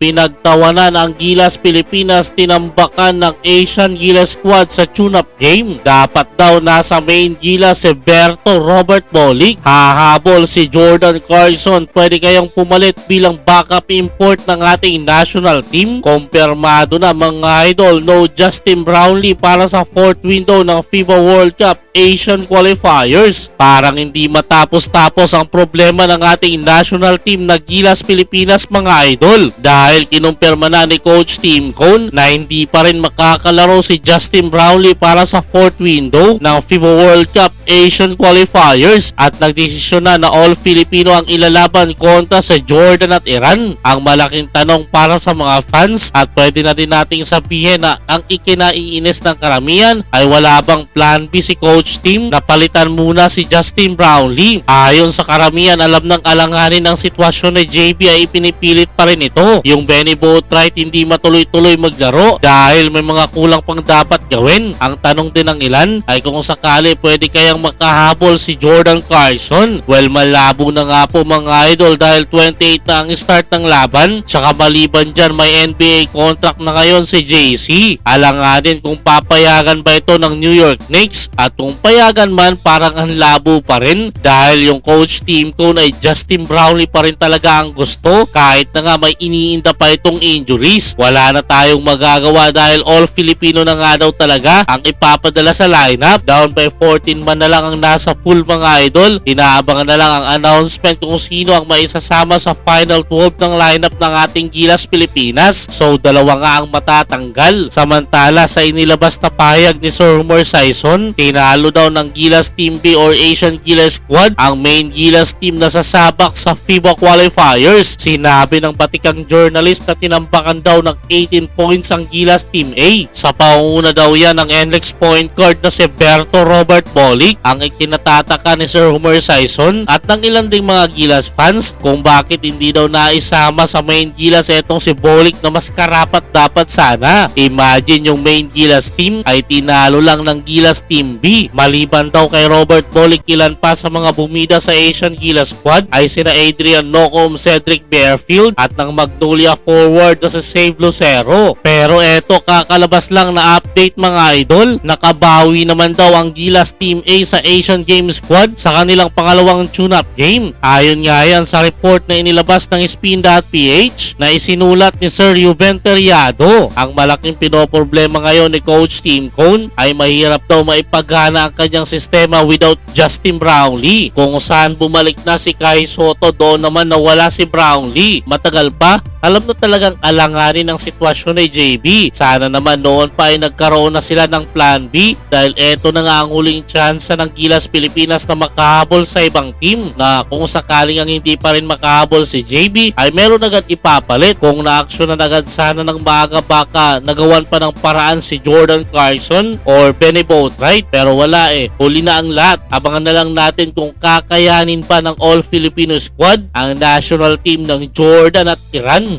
Pinagtawanan ang Gilas Pilipinas tinambakan ng Asian Gilas squad sa tune-up game. Dapat daw nasa main Gilas si Berto Robert Bolic. Hahabol si Jordan Carson. Pwede kayang pumalit bilang backup import ng ating national team. Kumpirmado na mga idol, no Justin Brownlee para sa fourth window ng FIBA World Cup Asian qualifiers. Parang hindi matapos-tapos ang problema ng ating national team na Gilas Pilipinas mga idol, dahil kinumpirma na ni Coach Tim Cone na hindi pa rin makakalaro si Justin Brownlee para sa fourth window ng FIBA World Cup Asian qualifiers at nagdesisyon na all Filipino ang ilalaban kontra sa Jordan at Iran. Ang malaking tanong para sa mga fans, at pwede na din nating sabihin na ang ikinaiinis ng karamihan, ay wala bang plan B si Coach Tim na palitan muna si Justin Brownlee? Ayon sa karamihan, alam ng alanganin ng sitwasyon ni JB ay pinipilit pa rin ito. Yung Benny Boatwright hindi matuloy-tuloy maglaro dahil may mga kulang pang dapat gawin. Ang tanong din ng ilan ay kung sakali pwede kayang makahabol si Jordan Carson. Well, malabo na nga po mga idol dahil 28 na ang start ng laban. Tsaka maliban dyan, may NBA contract na ngayon si JC. Alanganin kung papayagan ba ito ng New York Knicks, at kung payagan man, parang ang labo pa rin dahil yung coach Tim Cone ay Justin Brownlee pa rin talaga ang gusto, kahit na nga may iniinda pa itong injuries. Wala na tayong magagawa dahil all Filipino na nga daw talaga ang ipapadala sa lineup. Down by 14 man na lang ang nasa pool mga idol. Inaabangan na lang ang announcement kung sino ang maisasama sa final 12 ng lineup ng ating Gilas Pilipinas. So dalawa nga ang matatanggal. Samantala sa inilabas na pahayag ni Sir Homer Sison, tinalo daw ng Gilas Team B or Asian Gilas squad ang main Gilas team na sasabak sa FIBA qualifiers. Sinabi ng batikang journalist na tinambakan daw ng 18 points ang Gilas Team A. Sa pangunguna daw yan ng NLEX point guard na si Berto Robert Bolic. Ang ikinatataka ni Sir Homer Sison at ng ilan ding mga Gilas fans kung bakit hindi daw naisama sa main Gilas etong si Bolic na mas karapat dapat sana. Imagine yung main Gilas team ay tinalo lang ng Gilas Team B. Maliban daw kay Robert Bolic, ilan pa sa mga bumida sa Asian Gilas squad ay sina Adrian Nocom, Cedric Bearfield at ng Magnolia forward na si Save Lucero. Pero eto, kakalabas lang na update mga idol, nakabawi naman daw ang Gilas Team A sa Asian Games squad sa kanilang pangalawang tune-up game. Ayon nga yan sa report na inilabas ng Spin.ph na isinulat ni Sir Ruben Teriado. Ang malaking pinoproblema ngayon ni Coach Tim Cone ay mahirap daw maipagana ang kanyang sistema without Justin Brownlee. Kung saan bumalik na si Kai Soto, doon naman nawala si Brownlee. Matagal pa, alam na talagang alanganin ang sitwasyon ni JB. Sana naman noon pa ay nagkaroon na sila ng plan B, dahil eto na nga ang huling tsansa ng Gilas Pilipinas na makahabol sa ibang team, na kung sakaling ang hindi pa rin makahabol si JB ay meron agad ipapalit. Kung na-action na agad sana ng maaga, baka nagawan pa ng paraan si Jordan Carson or Benny Boatwright, pero wala eh. Huli na ang lahat. Abangan na lang natin kung kakayanin pa ng all Filipino squad ang national team ng Jordan at Iran.